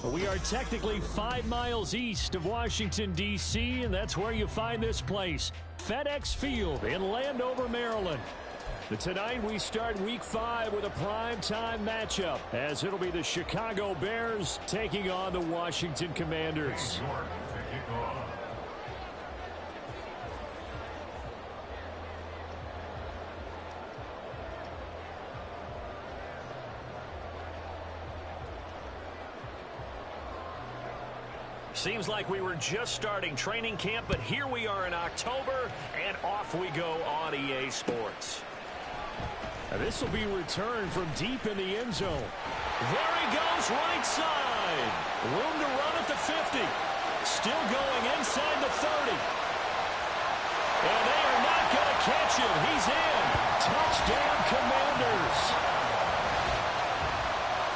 We are technically 5 miles east of Washington, D.C., and that's where you find this place, FedEx Field in Landover, Maryland. But tonight we start Week 5 with a primetime matchup, as it'll be the Chicago Bears taking on the Washington Commanders. Seems like we were just starting training camp, but here we are in October, and off we go on EA Sports. This will be returned from deep in the end zone. There he goes, right side. Room to run at the 50. Still going inside the 30. And they are not going to catch him. He's in. Touchdown, Commanders.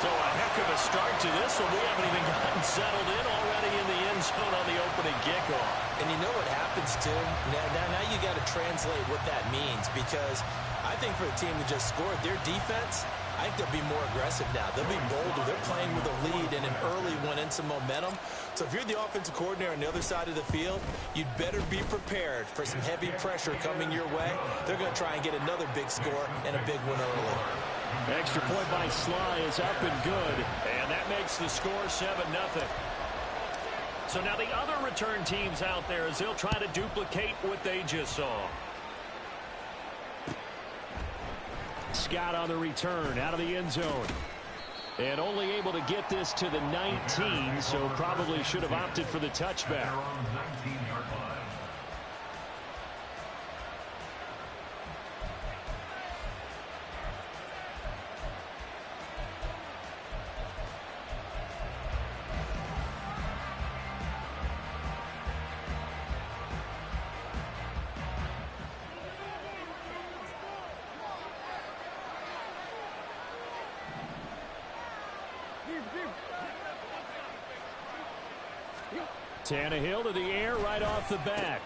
So a heck of a start to this one. We haven't even gotten settled in already in the end zone on the opening kickoff. And you know what happens, too? Now you got to translate what that means, because I think for a team that just scored, their defense, I think they'll be more aggressive now. They'll be bolder. They're playing with a lead and an early one and some momentum. So if you're the offensive coordinator on the other side of the field, you'd better be prepared for some heavy pressure coming your way. They're going to try and get another big score and a big one early. Extra point by Sly is up and good. And that makes the score 7-0. So now the other return teams out there, as they'll try to duplicate what they just saw. Scott on the return out of the end zone. And only able to get this to the 19, so probably should have opted for the touchback. Tannehill to the air right off the bat.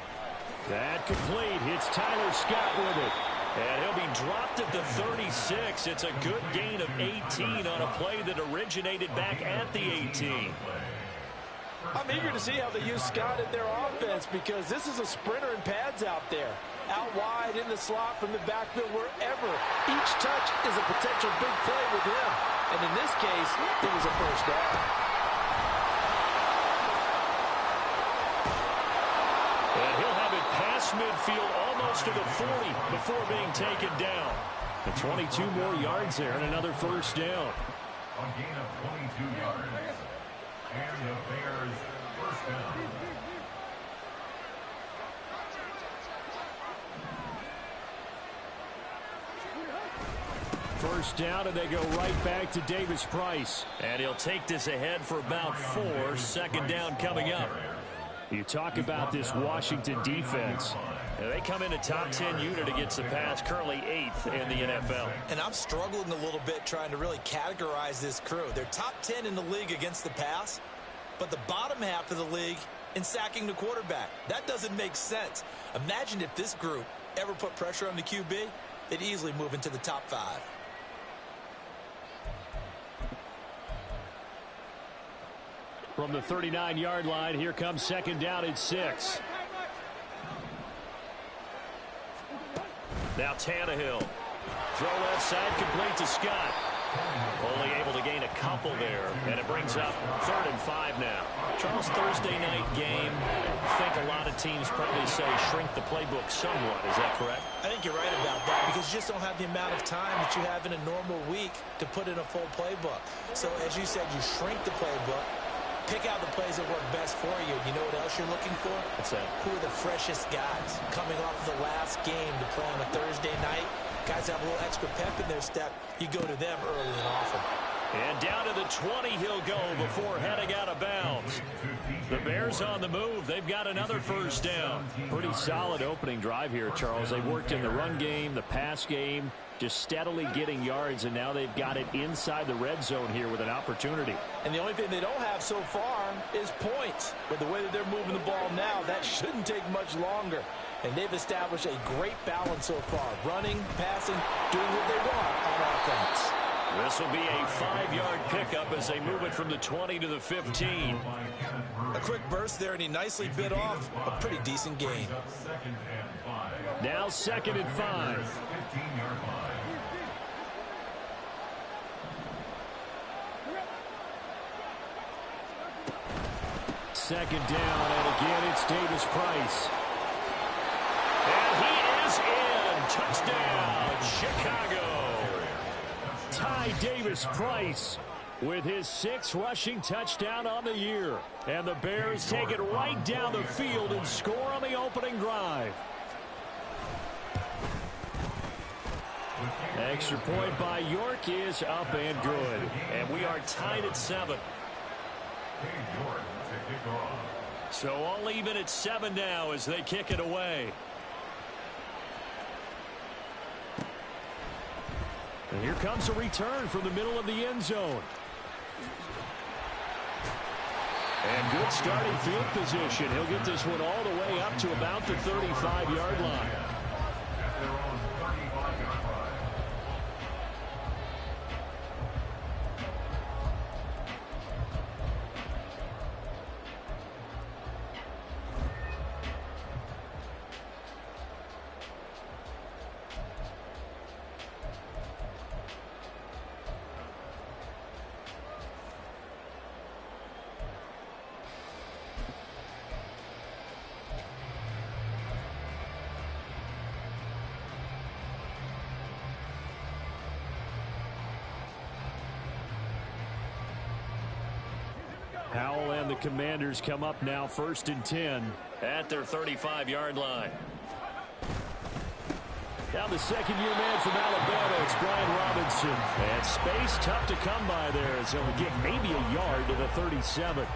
That complete. Hits Tyler Scott with it. And he'll be dropped at the 36. It's a good gain of 18 on a play that originated back at the 18. I'm eager to see how they use Scott in their offense, because this is a sprinter in pads out there. Out wide, in the slot, from the backfield, wherever. Each touch is a potential big play with him. And in this case, it was a first down. Midfield almost to the 40 before being taken down. And 22 more yards there and another first down. A gain of 22 yards. And the Bears first down. First down, and they go right back to Davis Price. And he'll take this ahead for about 4. Second down coming up. You talk about this Washington defense. Yeah, they come in a top 10 unit against the pass, currently 8th in the NFL. And I'm struggling a little bit trying to really categorize this crew. They're top 10 in the league against the pass, but the bottom half of the league in sacking the quarterback. That doesn't make sense. Imagine if this group ever put pressure on the QB, they'd easily move into the top 5. From the 39-yard line, here comes second down and 6. Now Tannehill. Throw left side, complete to Scott. Only able to gain a couple there, and it brings up 3rd and 5 now. Charles, Thursday night game, I think a lot of teams probably say shrink the playbook somewhat. Is that correct? I think you're right about that, because you just don't have the amount of time that you have in a normal week to put in a full playbook. So as you said, you shrink the playbook. Pick out the plays that work best for you. You know what else you're looking for? What's that? Who are the freshest guys coming off the last game to play on a Thursday night? Guys have a little extra pep in their step. You go to them early and often. And down to the 20 he'll go before heading out of bounds. The Bears on the move. They've got another first down. Pretty solid opening drive here, Charles. They've worked in the run game, the pass game, just steadily getting yards, and now they've got it inside the red zone here with an opportunity. And the only thing they don't have so far is points. But the way that they're moving the ball now, that shouldn't take much longer. And they've established a great balance so far. Running, passing, doing what they want on offense. This will be a 5-yard pickup as they move it from the 20 to the 15. A quick burst there, and he nicely bit off a pretty decent gain. Now 2nd and 5. Second down, and again it's Davis Price. And he is in. Touchdown, Chicago. Ty Davis Price with his 6th rushing touchdown on the year. And the Bears take it right down the field and score on the opening drive. Extra point by York is up and good. And we are tied at 7. So all even at 7 now as they kick it away. And here comes a return from the middle of the end zone. And good starting field position. He'll get this one all the way up to about the 35-yard line. Howell and the Commanders come up now 1st and 10 at their 35-yard line. Now the second-year man from Alabama, it's Brian Robinson. And space tough to come by there as he'll get maybe a yard to the 37.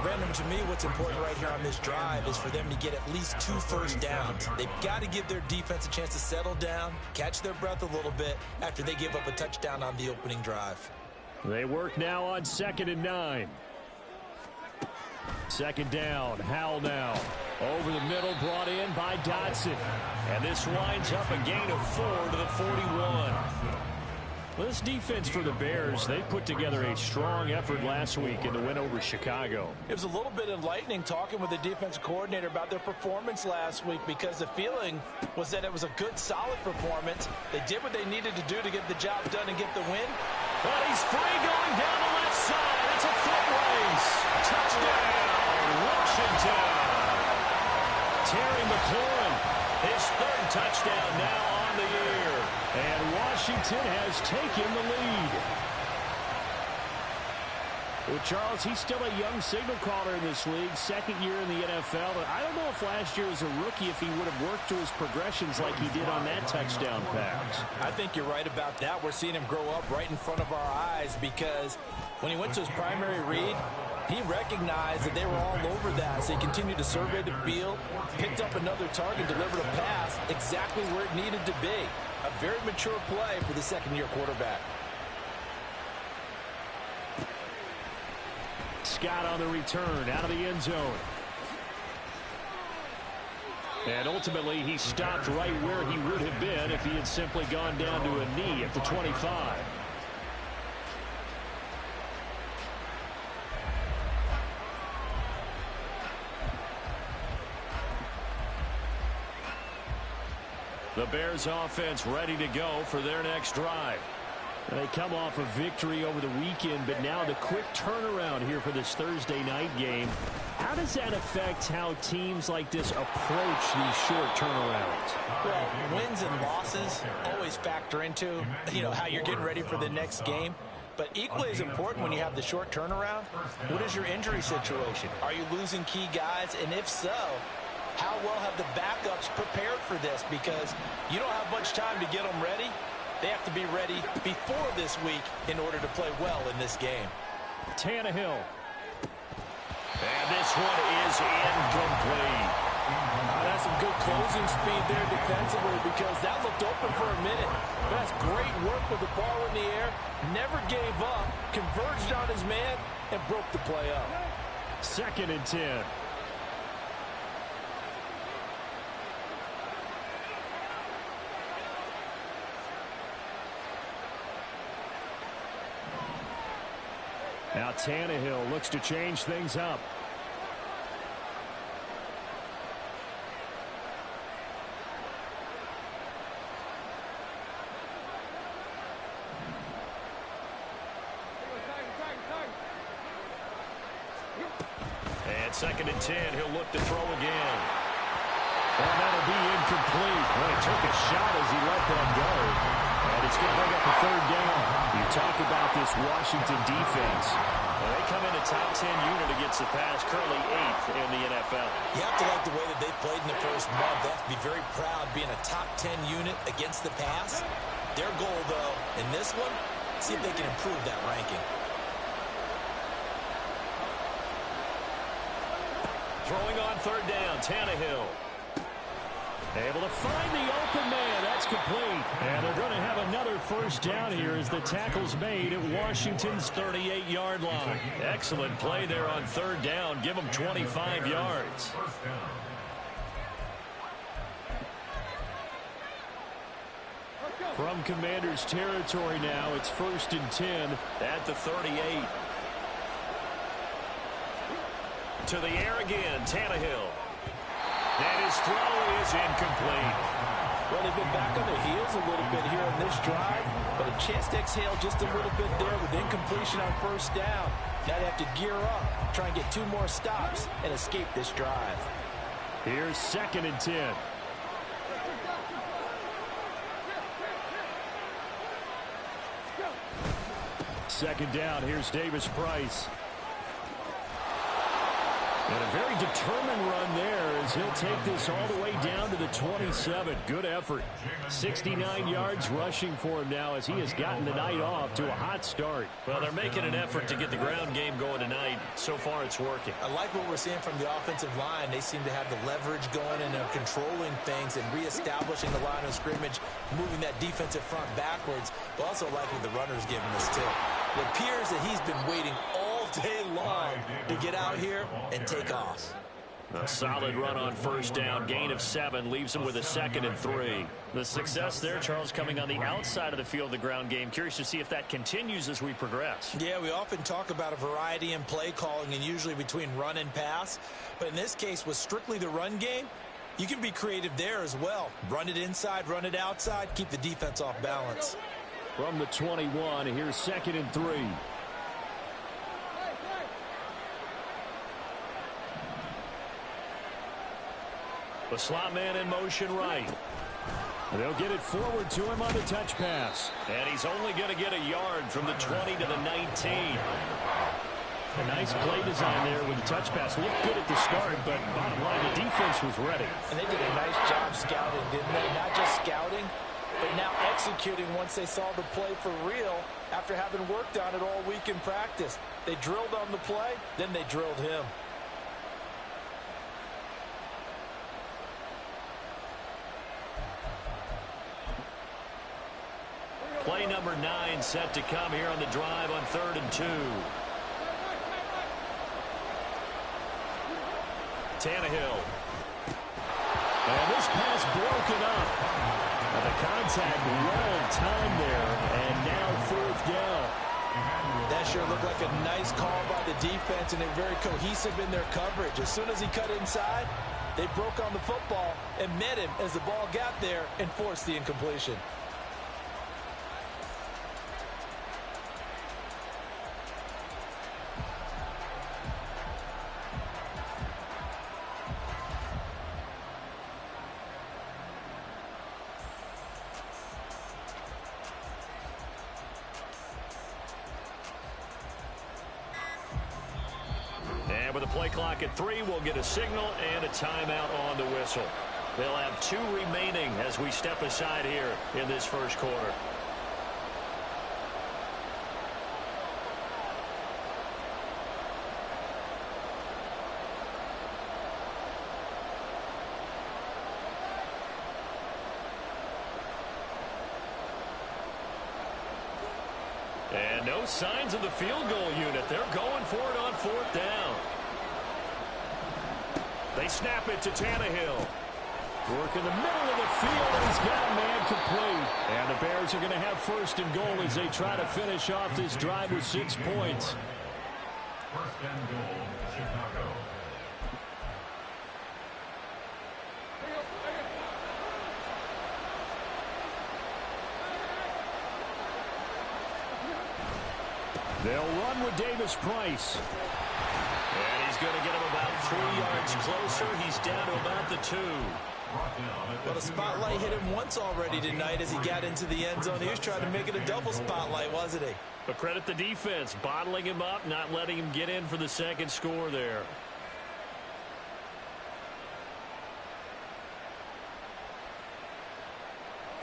Brandon, to me, what's important right here on this drive is for them to get at least 2 first downs. They've got to give their defense a chance to settle down, catch their breath a little bit after they give up a touchdown on the opening drive. They work now on 2nd and 9. 2nd down, Howell now. Over the middle, brought in by Dotson. And this winds up a gain of 4 to the 41. Well, this defense for the Bears, they put together a strong effort last week in the win over Chicago. It was a little bit enlightening talking with the defensive coordinator about their performance last week because the feeling was that it was a good, solid performance. They did what they needed to do to get the job done and get the win. But he's free going down the left side. It's a foot race. Touchdown, Washington. Terry McLaurin, his 3rd touchdown now on the year. And Washington has taken the lead. Well, Charles, he's still a young signal caller in this league, 2nd year in the NFL. And I don't know if last year as a rookie if he would have worked through his progressions like he did on that touchdown pass. I think you're right about that. We're seeing him grow up right in front of our eyes because when he went to his primary read, he recognized that they were all over that, so he continued to survey the field, picked up another target, delivered a pass exactly where it needed to be. A very mature play for the 2nd-year quarterback. Scott on the return out of the end zone. And ultimately, he stopped right where he would have been if he had simply gone down to a knee at the 25. The Bears offense ready to go for their next drive. They come off a victory over the weekend, but now the quick turnaround here for this Thursday night game. How does that affect how teams like this approach these short turnarounds? Well, wins and losses always factor into, how you're getting ready for the next game. But equally as important when you have the short turnaround, what is your injury situation? Are you losing key guys? And if so, how well have the backups prepared for this? Because you don't have much time to get them ready. They have to be ready before this week in order to play well in this game. Tannehill. And this one is incomplete. That's some good closing speed there defensively because that looked open for a minute. That's great work with the ball in the air. Never gave up, converged on his man, and broke the play up. 2nd and 10. Now Tannehill looks to change things up. And 2nd and 10, he'll look to throw again. And that'll be incomplete. Well, he took a shot as he let that go. And it's going to bring up a 3rd down. You talk about this Washington defense. Well, they come in a top 10 unit against the pass, currently 8th in the NFL. You have to like the way that they've played in the first month. They have to be very proud being a top 10 unit against the pass. Their goal, though, in this one, see if they can improve that ranking. Throwing on 3rd down, Tannehill. Able to find the open man. That's complete. And they're going to have another 1st down here as the tackle's made at Washington's 38-yard line. Excellent play there on 3rd down. Give them 25 yards. From Commanders territory now, it's 1st and 10 at the 38. To the air again, Tannehill. And his throw is incomplete. Well, they've been back on their heels a little bit here on this drive, but a chance to exhale just a little bit there with incompletion on 1st down. Now they have to gear up, try and get 2 more stops, and escape this drive. Here's 2nd and 10. Second down, here's Davis Price. And a very determined run there as he'll take this all the way down to the 27. Good effort. 69 yards rushing for him now as he has gotten the night off to a hot start. Well, they're making an effort to get the ground game going tonight. So far, it's working. I like what we're seeing from the offensive line. They seem to have the leverage going and they're controlling things and reestablishing the line of scrimmage, moving that defensive front backwards. But also like what the runner's giving us, too. It appears that he's been waiting all day long to get out here and take off. A solid run on 1st down. Gain of 7 leaves him with a 2nd and 3. The success there, Charles, coming on the outside of the field, the ground game. Curious to see if that continues as we progress. Yeah, we often talk about a variety in play calling and usually between run and pass. But in this case, with strictly the run game, you can be creative there as well. Run it inside, run it outside, keep the defense off balance. From the 21, here's 2nd and 3. The slot man in motion right. They'll get it forward to him on the touch pass. And he's only going to get a yard from the 20 to the 19. A nice play design there with the touch pass. Looked good at the start, but bottom line, the defense was ready. And they did a nice job scouting, didn't they? Not just scouting, but now executing once they saw the play for real after having worked on it all week in practice. They drilled on the play, then they drilled him. Play number 9 set to come here on the drive on 3rd and 2. Tannehill. And this pass broken up. And the contact well timed there. And now 4th down. That sure looked like a nice call by the defense, and they're very cohesive in their coverage. As soon as he cut inside, they broke on the football and met him as the ball got there and forced the incompletion. And with the play clock at 3, we'll get a signal and a timeout on the whistle. They'll have 2 remaining as we step aside here in this first quarter. And no signs of the field goal unit. They're going for it on 4th down. They snap it to Tannehill. Work in the middle of the field, and he's got a man complete. And the Bears are going to have 1st and goal as they try to finish off this drive with 6 points. First and goal, Chicago. They'll run with Davis Price. And he's going to get him about 3 yards closer. He's down to about the 2. Well, the spotlight hit him once already tonight as he got into the end zone. He was trying to make it a double spotlight, wasn't he? But credit the defense, bottling him up, not letting him get in for the second score there.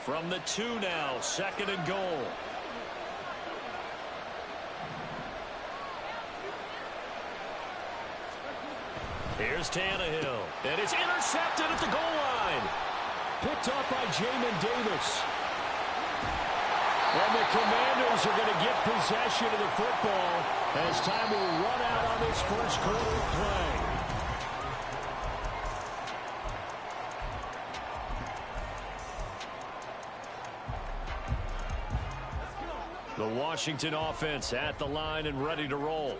From the 2 now, second and goal. Here's Tannehill. And it's intercepted at the goal line. Picked up by Jamin Davis. And the Commanders are going to get possession of the football as time will run out on this first quarter of play. The Washington offense at the line and ready to roll.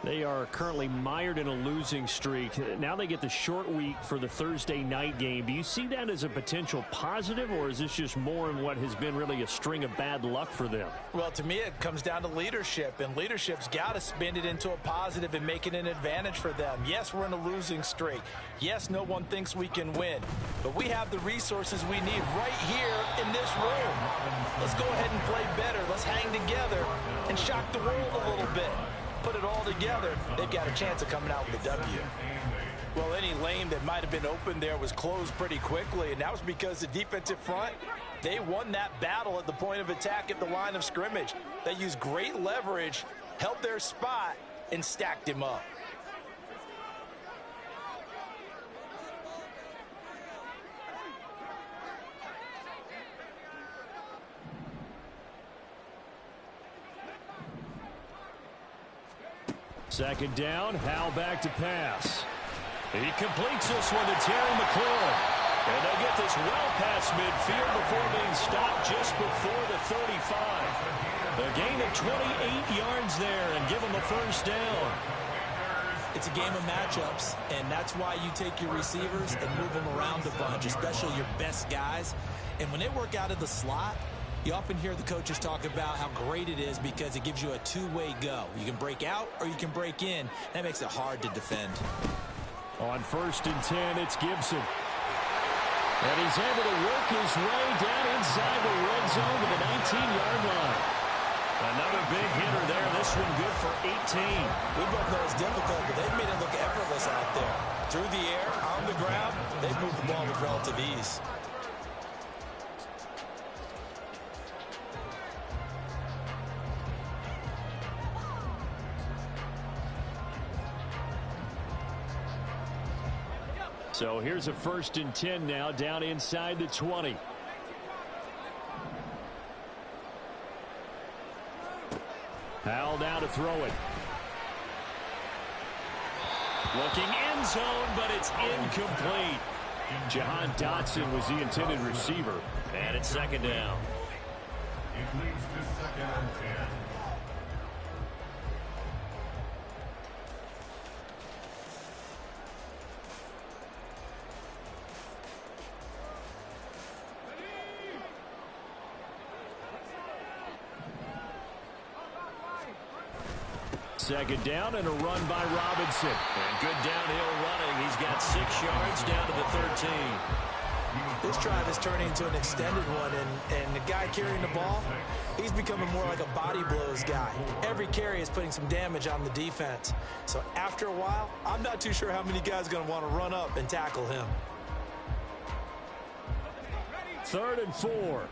They are currently mired in a losing streak. Now they get the short week for the Thursday night game. Do you see that as a potential positive, or is this just more in what has been really a string of bad luck for them? Well, to me, it comes down to leadership, and leadership's got to spin it into a positive and make it an advantage for them. Yes, we're in a losing streak. Yes, no one thinks we can win, but we have the resources we need right here in this room. Let's go ahead and play better. Let's hang together and shock the world a little bit. Put it all together, they've got a chance of coming out with a W. Well, any lane that might have been open there was closed pretty quickly, and that was because the defensive front, they won that battle at the point of attack at the line of scrimmage. They used great leverage, held their spot, and stacked him up. Second down, Howell back to pass. He completes this one to Terry McLaurin. And they get this well past midfield before being stopped just before the 35. A gain of 28 yards there and give them a first down. It's a game of matchups, and that's why you take your receivers and move them around a bunch, especially your best guys. And when they work out of the slot, you often hear the coaches talk about how great it is because it gives you a two-way go. You can break out or you can break in. That makes it hard to defend. On 1st and 10, it's Gibson. And he's able to work his way down inside the red zone to the 19-yard line. Another big hitter there. This one good for 18. We both know it's difficult, but they've made it look effortless out there. Through the air, on the ground, they've moved the ball with relative ease. So here's a 1st and 10 now down inside the 20. Howell now to throw it. Looking end zone, but it's incomplete. Jahan Dotson was the intended receiver. And it's second down. It leads to second and 10. Second down and a run by Robinson. And good downhill running. He's got 6 yards down to the 13. This drive is turning into an extended one, and the guy carrying the ball, he's becoming more like a body blows guy. Every carry is putting some damage on the defense. So after a while, I'm not too sure how many guys are going to want to run up and tackle him. 3rd and 4.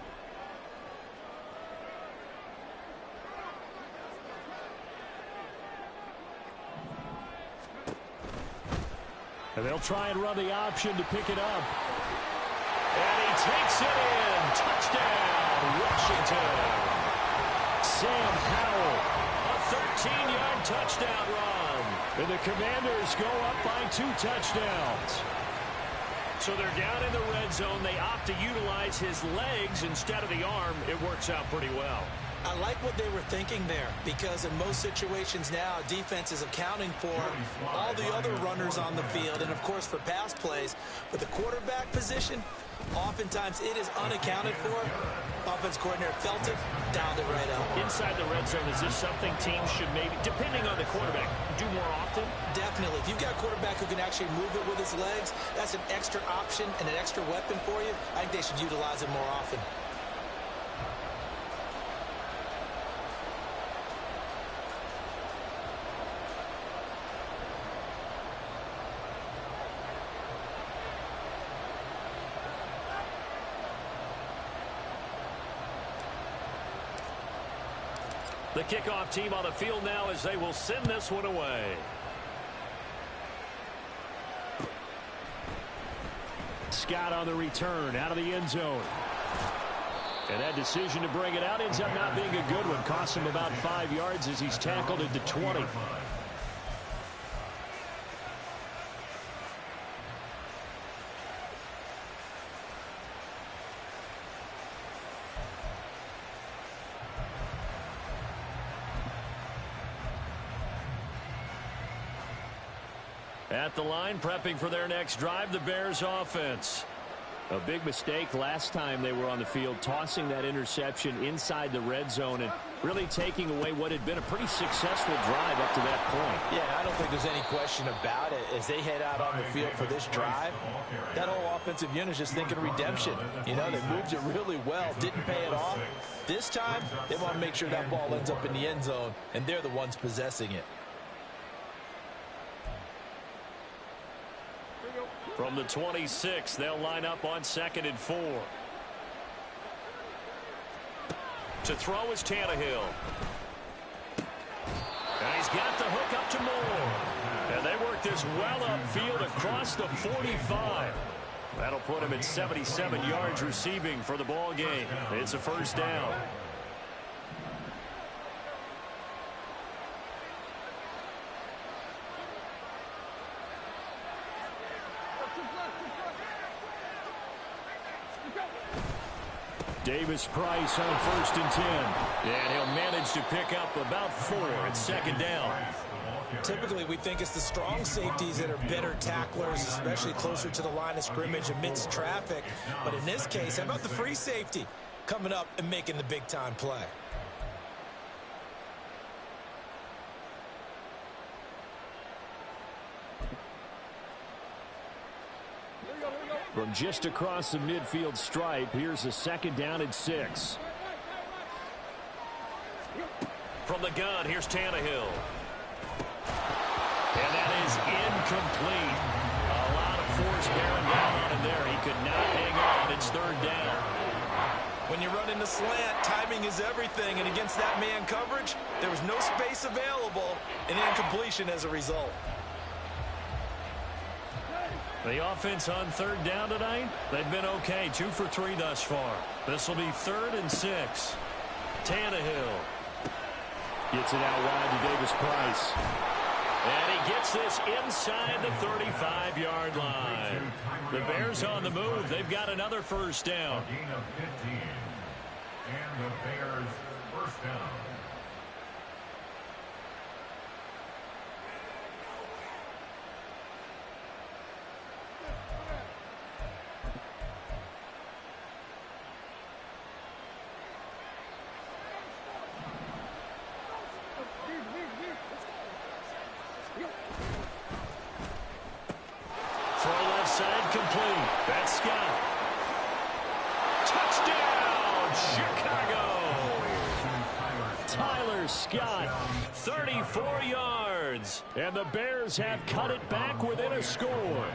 And they'll try and run the option to pick it up. And he takes it in. Touchdown, Washington. Sam Howell. A 13-yard touchdown run. And the Commanders go up by 2 touchdowns. So they're down in the red zone. They opt to utilize his legs instead of the arm. It works out pretty well. I like what they were thinking there, because in most situations now, defense is accounting for all the other runners on the field and, of course, for pass plays. But the quarterback position, oftentimes it is unaccounted for. Offense coordinator felt it, dialed it right up. Inside the red zone, is this something teams should maybe, depending on the quarterback, do more often? Definitely. If you've got a quarterback who can actually move it with his legs, that's an extra option and an extra weapon for you. I think they should utilize it more often. The kickoff team on the field now as they will send this one away. Scott on the return out of the end zone. And that decision to bring it out ends up not being a good one. Costs him about 5 yards as he's tackled at the 20. At the line, prepping for their next drive, the Bears offense. A big mistake last time they were on the field, tossing that interception inside the red zone and really taking away what had been a pretty successful drive up to that point. Yeah, I don't think there's any question about it. As they head out on the field for this drive, that whole offensive unit is just thinking redemption. You know, they moved it really well, didn't pay it off. This time, they want to make sure that ball ends up in the end zone, and they're the ones possessing it. From the 26, they'll line up on 2nd and 4. To throw is Tannehill. And he's got the hook up to Moore. And they work this well upfield across the 45. That'll put him at 77 yards receiving for the ball game. It's a first down. Davis-Price on 1st and 10. And he'll manage to pick up about 4 at 2nd down. Typically, we think it's the strong safeties that are better tacklers, especially closer to the line of scrimmage amidst traffic. But in this case, how about the free safety coming up and making the big-time play? From just across the midfield stripe, here's a 2nd down and 6. From the gun, here's Tannehill. And that is incomplete. A lot of force bearing down on him there. He could not hang on. It's 3rd down. When you run in the slant, timing is everything. And against that man coverage, there was no space available, and incompletion as a result. The offense on 3rd down tonight, they've been okay. 2 for 3 thus far. This will be 3rd and 6. Tannehill gets it out wide to Davis-Price. And he gets this inside the 35-yard line. The Bears on the move. They've got another first down. A gain of 15. And the Bears first down. Side complete. That's Scott. Touchdown, Chicago. Tyler Scott, 34 yards. And the Bears have cut it back within a score.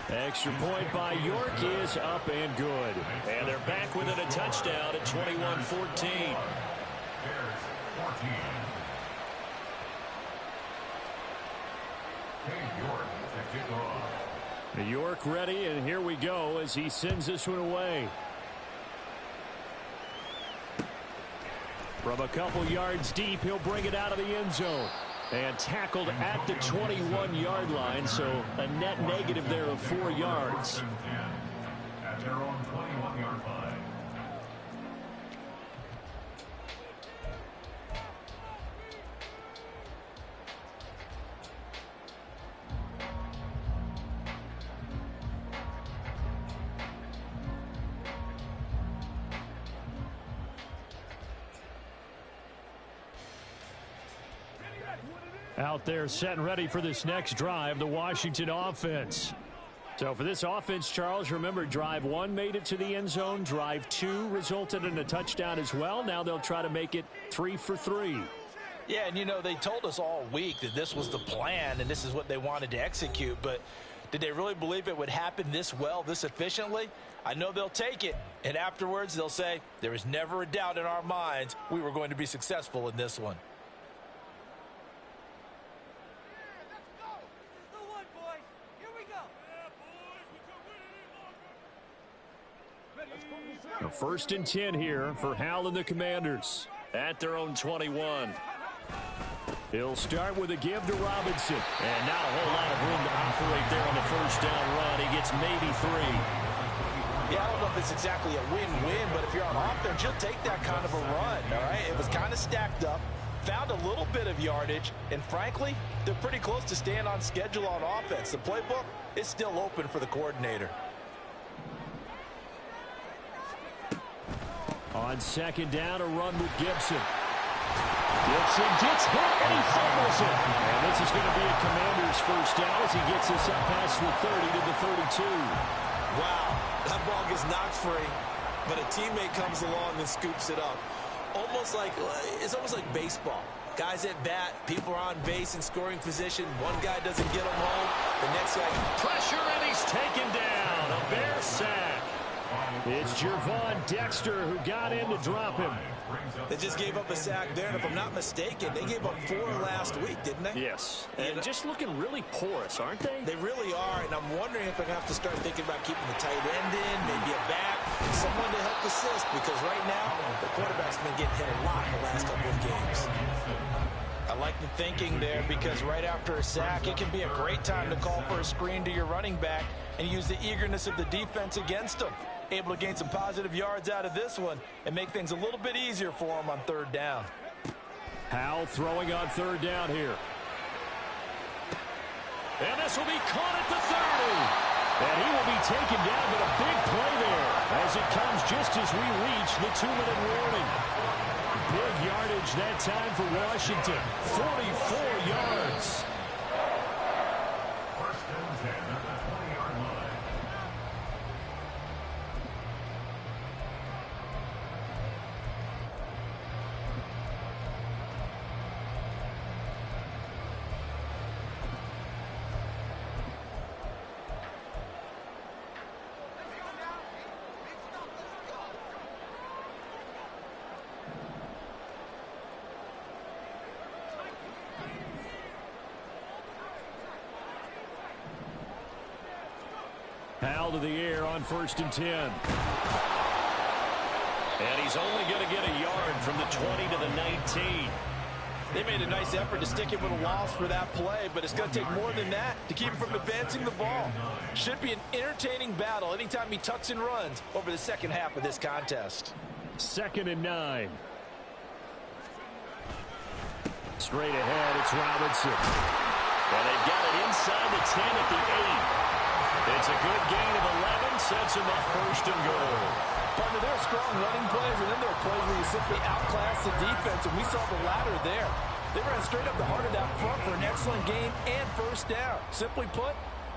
Extra point by York is up and good. And they're back within a touchdown at 21-14. Bears 14. York to kick off. York ready, and here we go as he sends this one away. From a couple yards deep, he'll bring it out of the end zone. And tackled at the 21-yard line, so a net negative there of 4 yards. At their own 21-yard line. Out there set and ready for this next drive, the Washington offense. So for this offense, Charles, remember, drive 1 made it to the end zone. Drive 2 resulted in a touchdown as well. Now they'll try to make it 3 for 3. Yeah, and you know, they told us all week that this was the plan and this is what they wanted to execute. But did they really believe it would happen this well, this efficiently? I know they'll take it. And afterwards, they'll say, there was never a doubt in our minds we were going to be successful in this one. A 1st and 10 here for Hal and the Commanders. At their own 21. He'll start with a give to Robinson. And not a whole lot of room to operate there on the 1st down run. He gets maybe 3. Yeah, I don't know if it's exactly a win-win, but if you're on offense, you'll take that kind of a run, all right? It was kind of stacked up, found a little bit of yardage, and frankly, they're pretty close to staying on schedule on offense. The playbook is still open for the coordinator. On 2nd down, a run with Gibson. Gibson gets hit, and he fumbles it. And this is going to be a Commander's 1st down as he gets this up past the 30 to the 32. Wow, that ball gets knocked free, but a teammate comes along and scoops it up. It's almost like baseball. Guys at bat, people are on base in scoring position. One guy doesn't get him home. The next guy. Pressure, and he's taken down. A Bear sack. It's Gervon Dexter who got in to drop him. They just gave up a sack there, and if I'm not mistaken, they gave up 4 last week, didn't they? Yes. And just looking really porous, aren't they? They really are, and I'm wondering if they're going to have to start thinking about keeping the tight end in, maybe a back, someone to help assist, because right now, the quarterback's been getting hit a lot in the last couple of games. I like the thinking there because right after a sack, it can be a great time to call for a screen to your running back and use the eagerness of the defense against them. Able to gain some positive yards out of this one and make things a little bit easier for him on 3rd down. Hal throwing on 3rd down here. And this will be caught at the 30. And he will be taken down, but a big play there as it comes just as we reach the 2-minute warning. Big yardage that time for Washington. 44 yards. 1st and 10 at the 20-yard line. Hal to the air on 1st and 10. And he's only going to get a yard from the 20 to the 19. They made a nice effort to stick him with a loss for that play, but it's going to take more than that to keep him from advancing the ball. Should be an entertaining battle anytime he tucks and runs over the 2nd half of this contest. 2nd and 9. Straight ahead, it's Robinson. Well, they've got it inside the 10 at the 8. It's a good gain of 11, sets him up 1st and goal. Partner, there are strong running plays, and then there are plays where you simply outclass the defense, and we saw the latter there. They ran straight up the heart of that front for an excellent gain and 1st down. Simply put,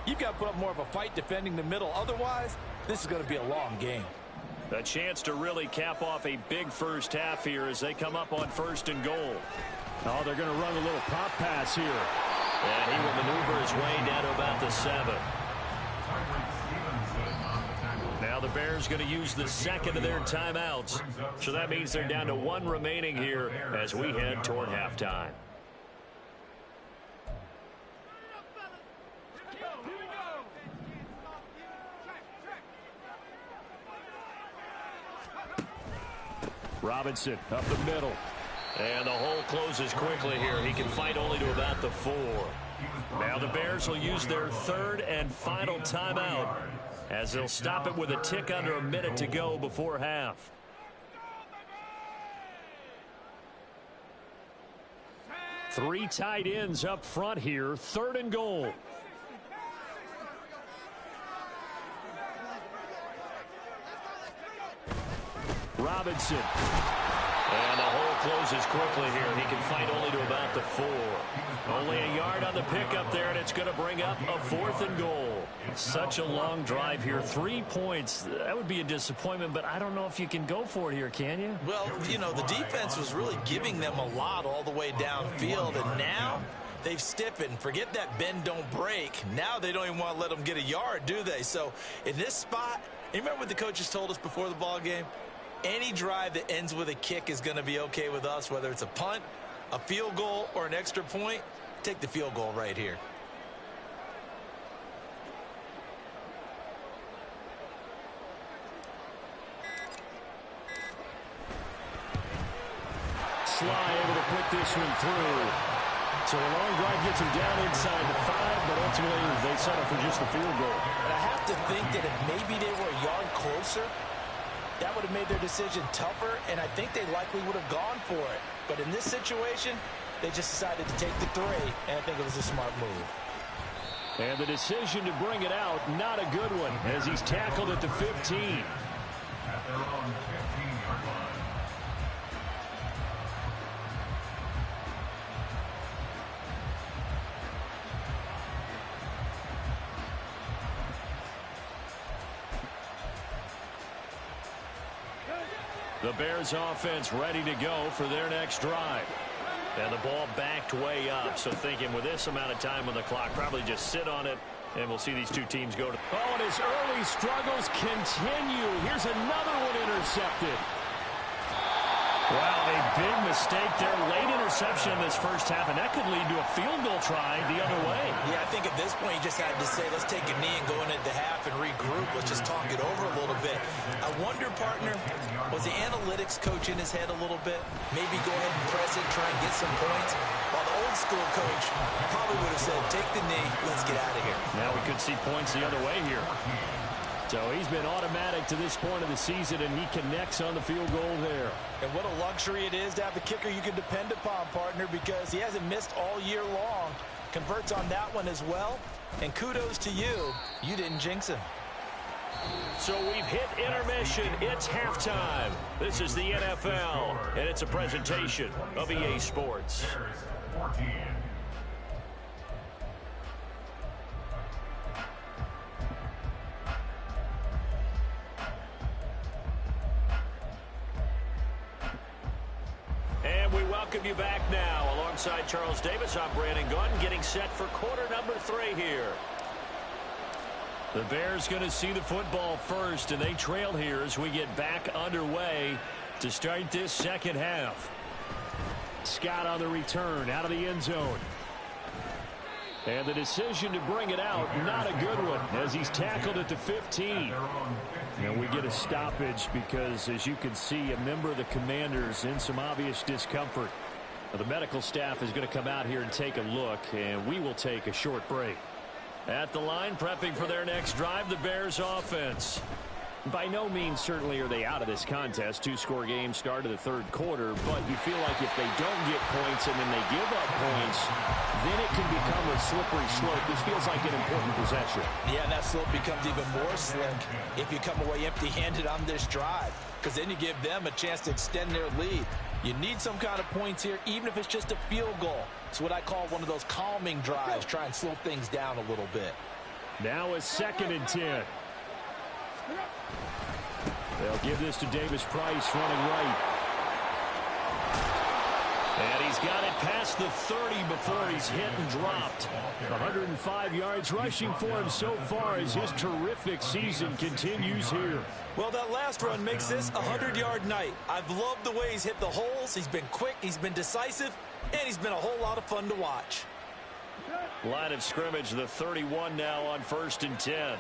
you've got to put up more of a fight defending the middle. Otherwise, this is going to be a long game. A chance to really cap off a big 1st half here as they come up on 1st and goal. Oh, they're going to run a little pop pass here. And he will maneuver his way down to about the 7. Now the Bears going to use the 2nd of their timeouts. So that means they're down to 1 remaining here as we head toward halftime. Robinson up the middle. And the hole closes quickly here. He can fight only to about the 4. Now the Bears will use their third and final timeout as they'll stop it with a tick under a minute to go before half. Three tight ends up front here. 3rd and goal. Robinson. And the hole closes quickly here. He can fight only to about the 4. Only a yard on the pickup there, and it's going to bring up a 4th and goal. Such a long drive here. 3 points. That would be a disappointment, but I don't know if you can go for it here, can you? Well, you know, the defense was really giving them a lot all the way downfield, and now they've stiffened. Forget that bend, don't break. Now they don't even want to let them get a yard, do they? So in this spot, you remember what the coaches told us before the ball game? Any drive that ends with a kick is going to be okay with us, whether it's a punt, a field goal, or an extra point. Take the field goal right here. Sly able to put this one through. So a long drive gets him down inside the 5, but ultimately they settle for just the field goal. And I have to think that if maybe they were a yard closer, that would have made their decision tougher, and I think they likely would have gone for it. But in this situation, they just decided to take the 3, and I think it was a smart move. And the decision to bring it out, not a good one, as he's tackled at the 15. At their own 15-yard line. The Bears offense ready to go for their next drive. And the ball backed way up. So thinking with this amount of time on the clock, probably just sit on it, and we'll see these two teams go to. Oh, and his early struggles continue. Here's another one intercepted. Wow, a big mistake there. Late interception in this first half, and that could lead to a field goal try the other way. Yeah, I think at this point you just had to say, let's take a knee and go into the half and regroup. Let's just talk it over a little bit. I wonder, partner, was the analytics coach in his head a little bit? Maybe go ahead and press it, try and get some points. While the old school coach probably would have said, take the knee, let's get out of here. Now we could see points the other way here. So he's been automatic to this point of the season, and he connects on the field goal there. And what a luxury it is to have a kicker you can depend upon, partner, because he hasn't missed all year long. Converts on that one as well. And kudos to you. You didn't jinx him. So we've hit intermission. It's halftime. This is the NFL, and it's a presentation of EA Sports. 14. And we welcome you back now. Alongside Charles Davis, I'm Brandon Gunn, getting set for quarter number 3 here. The Bears going to see the football first, and they trail here as we get back underway to start this second half. Scott on the return out of the end zone. And the decision to bring it out, not a good one, as he's tackled at the 15. And we get a stoppage because, as you can see, a member of the Commanders in some obvious discomfort. The medical staff is going to come out here and take a look, and we will take a short break. At the line, prepping for their next drive, the Bears offense. By no means, certainly, are they out of this contest. 2-score game, start of the third quarter. But you feel like if they don't get points and then they give up points, then it can become a slippery slope. This feels like an important possession. Yeah, and that slope becomes even more slick if you come away empty-handed on this drive, because then you give them a chance to extend their lead. You need some kind of points here, even if it's just a field goal. It's what I call one of those calming drives. Try and slow things down a little bit. Now a 2nd and 10. They'll give this to Davis Price running right. And he's got it past the 30 before he's hit and dropped. 105 yards rushing for him so far as his terrific season continues here. Well, that last run makes this a 100-yard night. I've loved the way he's hit the holes. He's been quick, he's been decisive, and he's been a whole lot of fun to watch. Line of scrimmage, the 31 now on 1st and 10.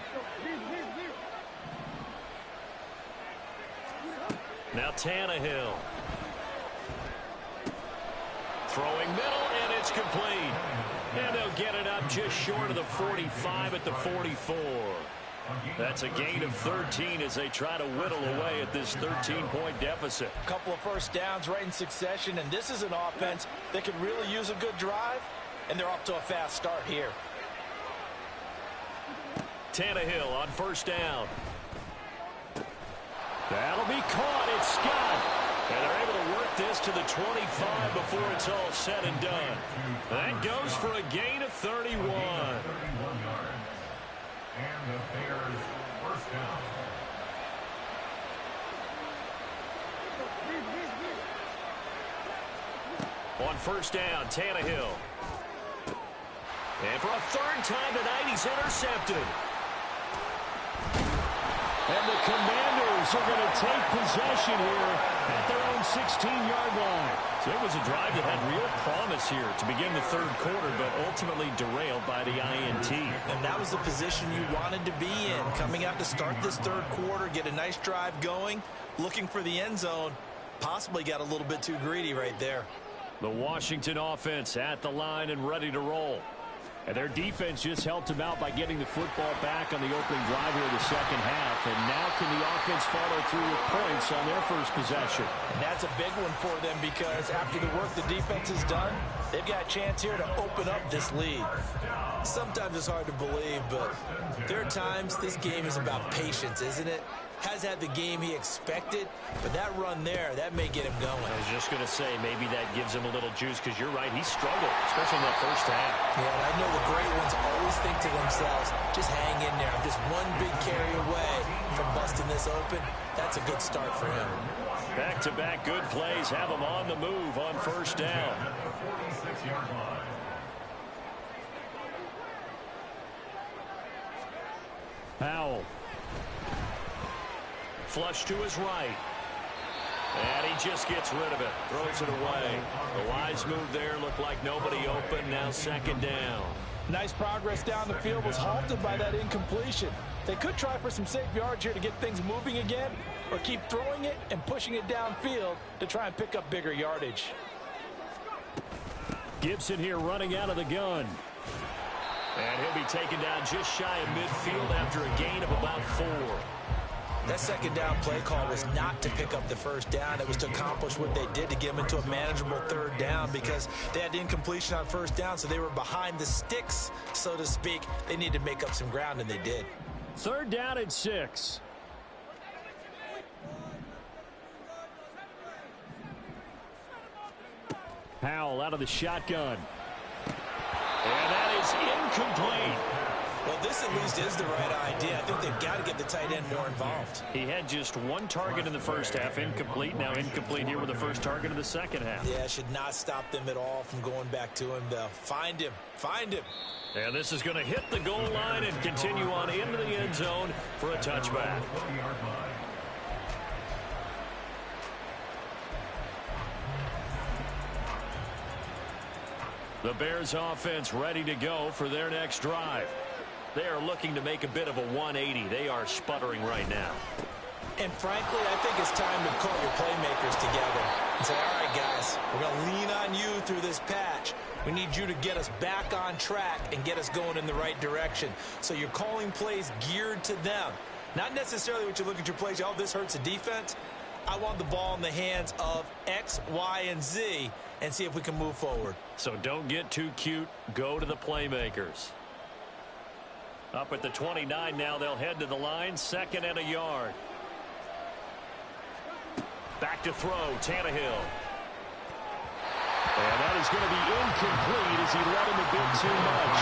Now Tannehill. Throwing middle, and it's complete. And they'll get it up just short of the 45 at the 44. That's a gain of 13 as they try to whittle away at this 13-point deficit. A couple of first downs right in succession, and this is an offense that could really use a good drive, and they're off to a fast start here. Tannehill on first down. That'll be caught. It's Scott. And they're able to work this to the 25 before it's all said and done. That goes for a gain of 31. 31 yards. And the Bears first down. On first down, Tannehill. And for a third time tonight, he's intercepted. And the Commanders are going to take possession here at their own 16-yard line. So it was a drive that had real promise here to begin the third quarter, but ultimately derailed by the INT. And that was the position you wanted to be in. Coming out to start this third quarter, get a nice drive going, looking for the end zone. Possibly got a little bit too greedy right there. The Washington offense at the line and ready to roll. And their defense just helped them out by getting the football back on the opening drive here in the second half. And now can the offense follow through with points on their first possession? And that's a big one for them because after the work the defense has done, they've got a chance here to open up this lead. Sometimes it's hard to believe, but there are times this game is about patience, isn't it? Has had the game he expected, but that run there, that may get him going. I was just going to say, maybe that gives him a little juice because you're right, he struggled, especially in that first half. Yeah, and I know the great ones always think to themselves, just hang in there. I'm just one big carry away from busting this open. That's a good start for him. Back-to-back good plays have him on the move on first down. Powell. Flush to his right. And he just gets rid of it. Throws it away. The wise move there looked like nobody open. Now second down. Nice progress down the field was halted by that incompletion. They could try for some safe yards here to get things moving again, or keep throwing it and pushing it downfield to try and pick up bigger yardage. Gibson here running out of the gun. And he'll be taken down just shy of midfield after a gain of about 4. That second down play call was not to pick up the first down. It was to accomplish what they did to get them into a manageable third down because they had incompletion on first down, so they were behind the sticks, so to speak. They needed to make up some ground, and they did. Third down and 6. Powell out of the shotgun. And that is incomplete. Well, this at least is the right idea. I think they've got to get the tight end more involved. He had just one target in the first half, incomplete. Now incomplete here with the first target of the second half. Yeah, should not stop them at all from going back to him, though. Find him. Find him. And this is going to hit the goal line and continue on into the end zone for a touchback. The Bears offense ready to go for their next drive. They are looking to make a bit of a 180. They are sputtering right now. And frankly, I think it's time to call your playmakers together and say, all right, guys, we're going to lean on you through this patch. We need you to get us back on track and get us going in the right direction. So you're calling plays geared to them. Not necessarily what you look at your plays, oh, this hurts the defense. I want the ball in the hands of X, Y, and Z and see if we can move forward. So don't get too cute. Go to the playmakers. Up at the 29 now, they'll head to the line. Second and a yard. Back to throw, Tannehill. And that is going to be incomplete as he let him a bit too much.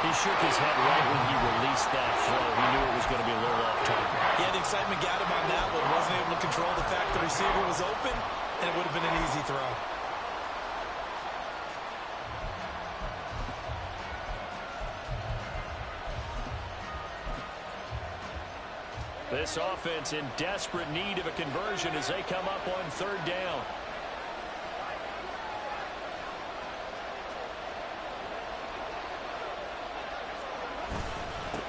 He shook his head right when he released that throw. He knew it was going to be a little off target. Yeah, the excitement got him on that one. Wasn't able to control the fact the receiver was open, and it would have been an easy throw. This offense in desperate need of a conversion as they come up on third down.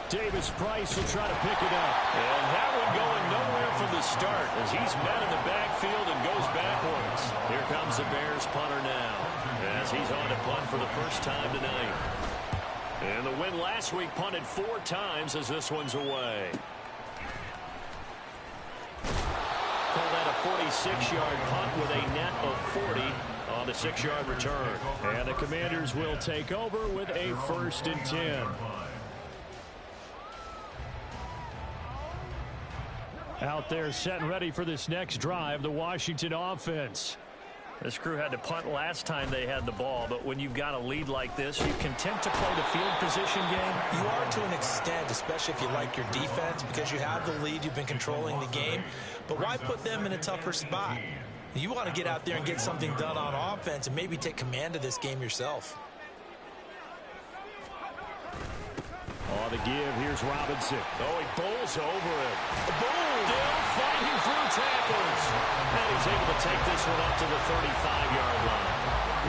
Davis Price will try to pick it up. And that one going nowhere from the start as he's met in the backfield and goes backwards. Here comes the Bears punter now, as he's on to punt for the first time tonight. And the win last week punted 4 times as this one's away. Call that a 46-yard punt with a net of 40 on the 6-yard return. And the Commanders will take over with a 1st and 10. Out there set and ready for this next drive, the Washington offense. This crew had to punt last time they had the ball, but when you've got a lead like this, you content to play the field position game? You are to an extent, especially if you like your defense, because you have the lead, you've been controlling the game. But why put them in a tougher spot? You want to get out there and get something done on offense and maybe take command of this game yourself. On the give, here's Robinson. Oh, he bowls over it. Still fighting through tackles. And he's able to take this one up to the 35-yard line.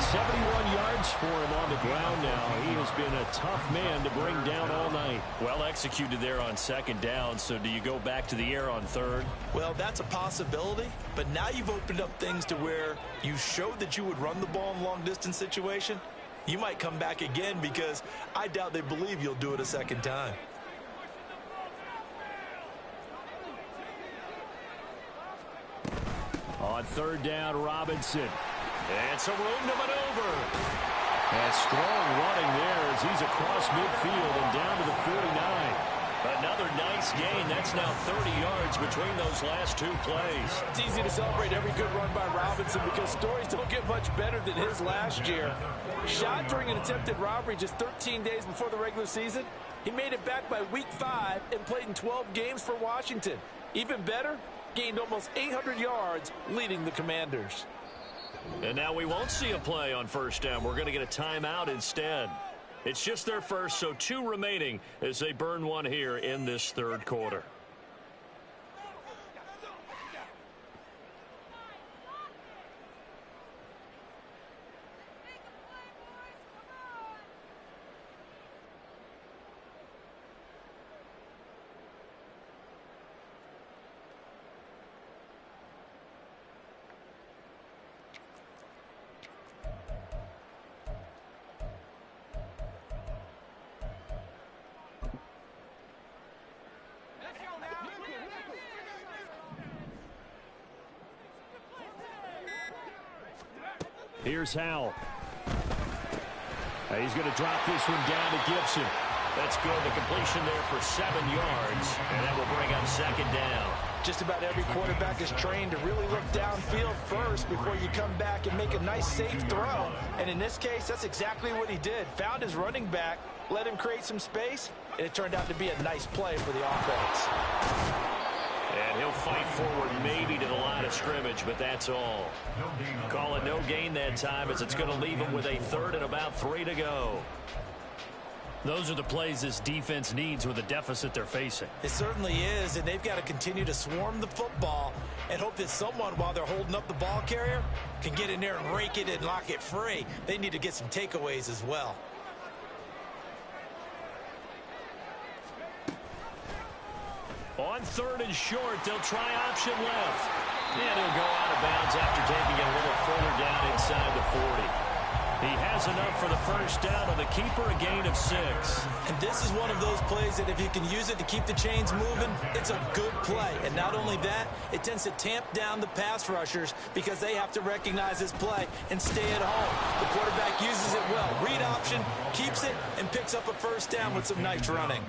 71 yards for him on the ground now. He has been a tough man to bring down all night. Well executed there on 2nd down, so do you go back to the air on 3rd? Well, that's a possibility, but now you've opened up things to where you showed that you would run the ball in a long-distance situation. You might come back again because I doubt they believe you'll do it a 2nd time. On 3rd down, Robinson. And some room to maneuver. And strong running there as he's across midfield and down to the 49. Another nice gain. That's now 30 yards between those last 2 plays. It's easy to celebrate every good run by Robinson because stories don't get much better than his last year. Shot during an attempted robbery just 13 days before the regular season. He made it back by week 5 and played in 12 games for Washington. Even better, gained almost 800 yards leading the Commanders. And now we won't see a play on 1st down. We're going to get a timeout instead. It's just their first, so 2 remaining as they burn one here in this 3rd quarter. Here's Howell. He's going to drop this one down to Gibson. That's good. The completion there for 7 yards, and that will bring up 2nd down. Just about every quarterback is trained to really look downfield first before you come back and make a nice, safe throw. And in this case, that's exactly what he did. Found his running back, let him create some space, and it turned out to be a nice play for the offense. And he'll fight forward maybe to the line of scrimmage, but that's all. Call it no gain that time as it's going to leave him with a 3rd and about 3 to go. Those are the plays this defense needs with the deficit they're facing. It certainly is, and they've got to continue to swarm the football and hope that someone, while they're holding up the ball carrier, can get in there and rake it and lock it free. They need to get some takeaways as well. On 3rd and short, they'll try option left. And he'll go out of bounds after taking it a little further down inside the 40. He has enough for the 1st down on the keeper, a gain of 6. And this is one of those plays that if you can use it to keep the chains moving, it's a good play. And not only that, it tends to tamp down the pass rushers because they have to recognize this play and stay at home. The quarterback uses it well. Read option, keeps it, and picks up a 1st down with some nice running.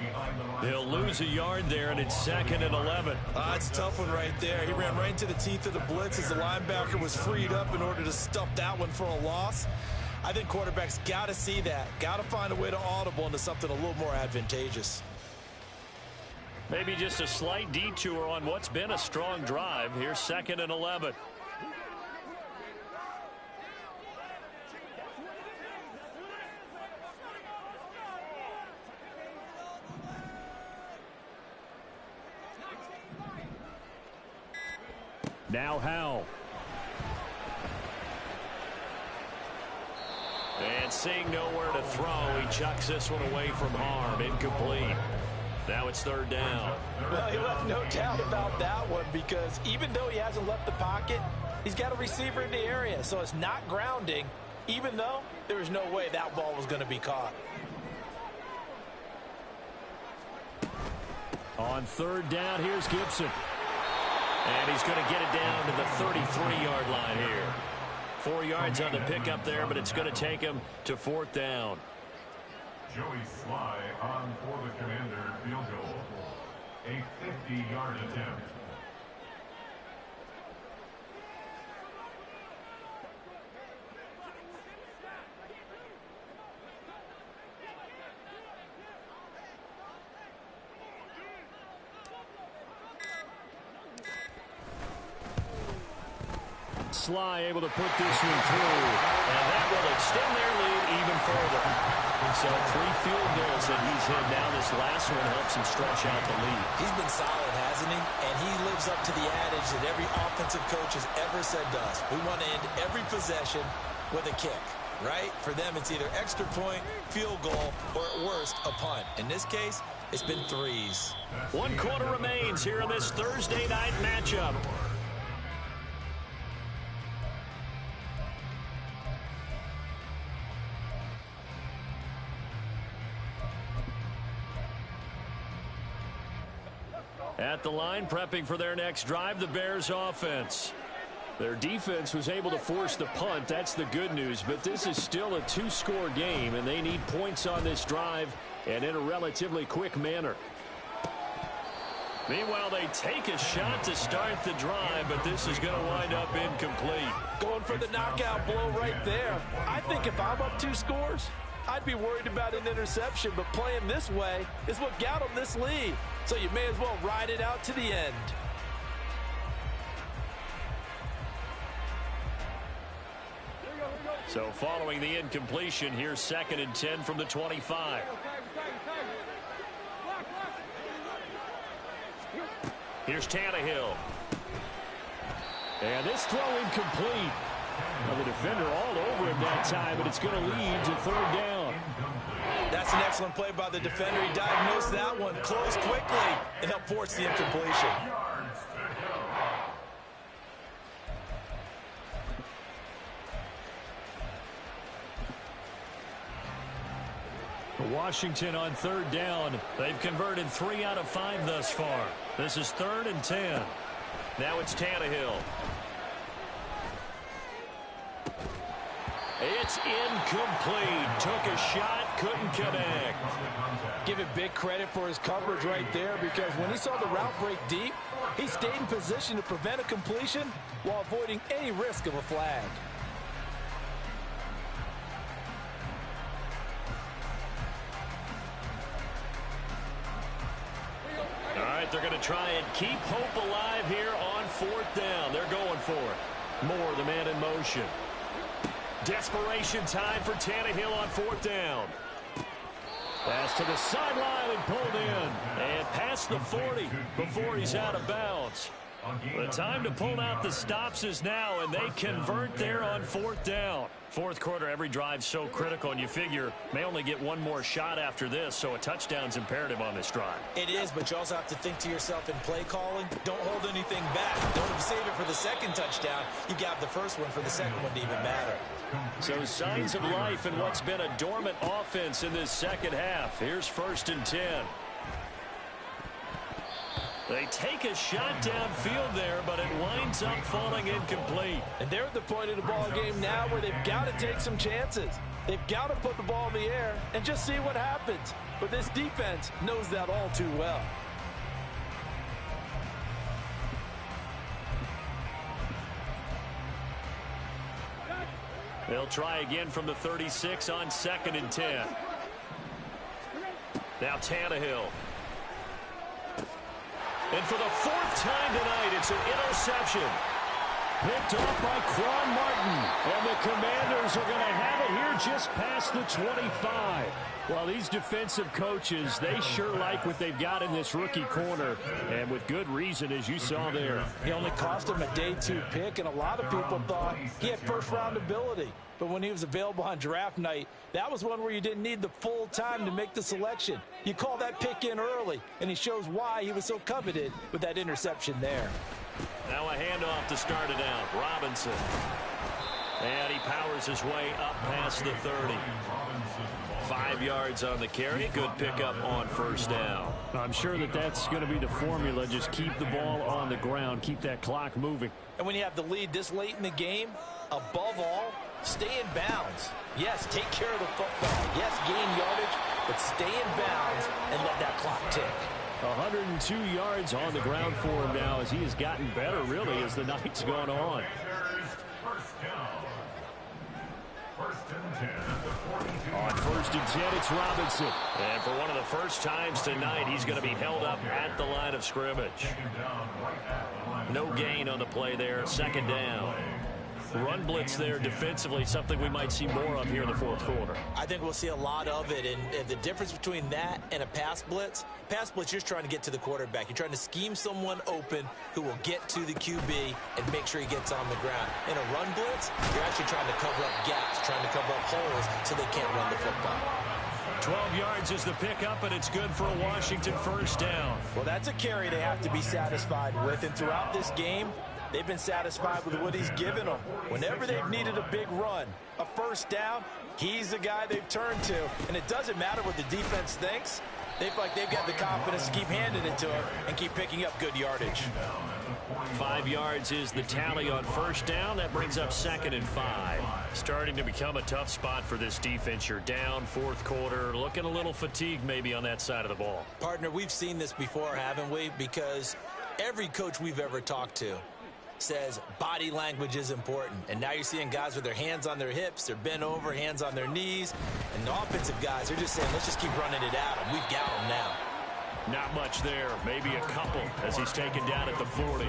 He'll lose a yard there, and it's 2nd and 11. It's a tough one right there. He ran right into the teeth of the blitz as the linebacker was freed up in order to stuff that one for a loss. I think quarterbacks got to see that. Got to find a way to audible into something a little more advantageous. Maybe just a slight detour on what's been a strong drive. Here's 2nd and 11. Now Howell. And seeing nowhere to throw, he chucks this one away from harm. Incomplete. Now it's 3rd down. Well, he left no doubt about that one because even though he hasn't left the pocket, He's got a receiver in the area, so it's not grounding, even though there was no way that ball was going to be caught. On third down, here's Gibson. And he's going to get it down to the 33-yard line here. 4 yards on the pickup there, but it's going to take him to fourth down. Joey Sly on for the Commander field goal. A 50-yard attempt. Sly able to put this one through. And that will extend their lead even further. So 3 field goals that he's hit now. This last one helps him stretch out the lead. He's been solid, hasn't he? And he lives up to the adage that every offensive coach has ever said to us. We want to end every possession with a kick, right? For them, it's either extra point, field goal, or at worst, a punt. In this case, it's been 3s. 1 quarter remains here in this Thursday night matchup. At the line, prepping for their next drive, the Bears offense. Their defense was able to force the punt. That's the good news. But this is still a 2-score game, and they need points on this drive and in a relatively quick manner. Meanwhile, they take a shot to start the drive, but this is going to wind up incomplete. Going for the knockout blow right there. I think if I'm up 2 scores, I'd be worried about an interception, but playing this way is what got them this lead. So you may as well ride it out to the end. So following the incompletion, here's 2nd and 10 from the 25. Here's Tannehill. And this throw incomplete. Now the defender all over him that time, but it's going to lead to third down. That's an excellent play by the defender. He diagnosed that one, closed quickly, and helped force the incompletion. Washington on third down. They've converted 3 out of 5 thus far. This is 3rd and 10. Now it's Tannehill. It's incomplete. Took a shot, couldn't connect. Give it big credit for his coverage right there, because when he saw the route break deep, he stayed in position to prevent a completion while avoiding any risk of a flag. All right, they're going to try and keep hope alive here on 4th down. They're going for it. Moore, the man in motion. Desperation time for Tannehill on 4th down. Pass to the sideline and pulled in. And past the 40 before he's out of bounds. The time to pull out the stops is now, and they convert there on 4th down. 4th quarter, every drive's so critical, and you figure may only get 1 more shot after this, so a touchdown's imperative on this drive. It is, but you also have to think to yourself in play calling, don't hold anything back. Don't save it for the 2nd touchdown. You got the first one for the 2nd one to even matter. So signs of life in what's been a dormant offense in this 2nd half. Here's 1st and 10. They take a shot downfield there, but it winds up falling incomplete. And they're at the point of the ball game now where they've got to take some chances. They've got to put the ball in the air and just see what happens. But this defense knows that all too well. They'll try again from the 36 on 2nd and 10. Now Tannehill. And for the 4th time tonight, it's an interception. Picked off by Quan Martin. And the Commanders are going to have it here just past the 25. Well, these defensive coaches, they sure like what they've got in this rookie corner. And with good reason, as you saw there. He only cost him a day 2 pick, and a lot of people thought he had first-round ability. But when he was available on draft night, that was one where you didn't need the full time to make the selection. You call that pick in early, and he shows why he was so coveted with that interception there. Now a handoff to start it out. Robinson. And he powers his way up past the 30. 5 yards on the carry. Good pickup on first down. I'm sure that's going to be the formula. Just keep the ball on the ground. Keep that clock moving. And when you have the lead this late in the game, above all, stay in bounds. Yes, take care of the football. Yes, gain yardage, but stay in bounds and let that clock tick. 102 yards on the ground for him now as he has gotten better, really, as the night's gone on. On 1st and 10, it's Robinson. And for one of the first times tonight, he's going to be held up at the line of scrimmage. No gain on the play there. 2nd down. Run blitz there defensively, something we might see more of here in the 4th quarter. I think we'll see a lot of it, and the difference between that and a pass blitz, you're just trying to get to the quarterback. You're trying to scheme someone open who will get to the QB and make sure he gets on the ground. In a run blitz, you're actually trying to cover up gaps, trying to cover up holes so they can't run the football. 12 yards is the pickup, and it's good for a Washington first down. Well, that's a carry they have to be satisfied with, and throughout this game, they've been satisfied with what he's given them. Whenever they've needed a big run, a first down, he's the guy they've turned to. And it doesn't matter what the defense thinks. They feel like they've got the confidence to keep handing it to him and keep picking up good yardage. 5 yards is the tally on first down. That brings up 2nd and 5. Starting to become a tough spot for this defense. You're down 4th quarter, looking a little fatigued maybe on that side of the ball. Partner, we've seen this before, haven't we? Because every coach we've ever talked to says body language is important. And now you're seeing guys with their hands on their hips, they're bent over, hands on their knees. And the offensive guys are just saying, let's just keep running it at them. We've got them now. Not much there. Maybe a couple as he's taken down at the 40.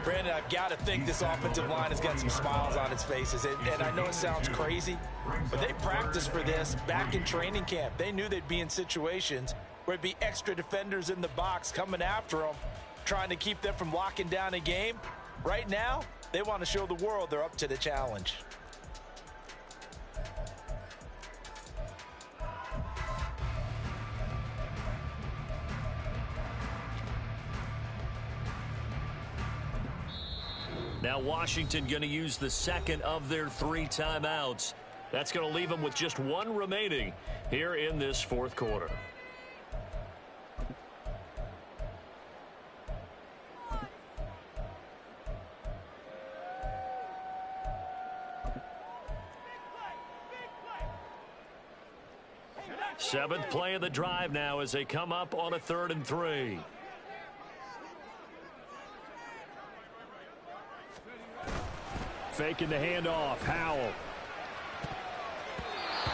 Brandon, I've got to think this offensive line has got some smiles on its faces. And I know it sounds crazy, but they practiced for this back in training camp. They knew they'd be in situations where it'd be extra defenders in the box coming after them, trying to keep them from locking down a game. Right now, they want to show the world they're up to the challenge. Now Washington going to use the 2nd of their 3 timeouts. That's going to leave them with just 1 remaining here in this 4th quarter. Seventh play of the drive now as they come up on a 3rd and 3. Faking the handoff. Howell.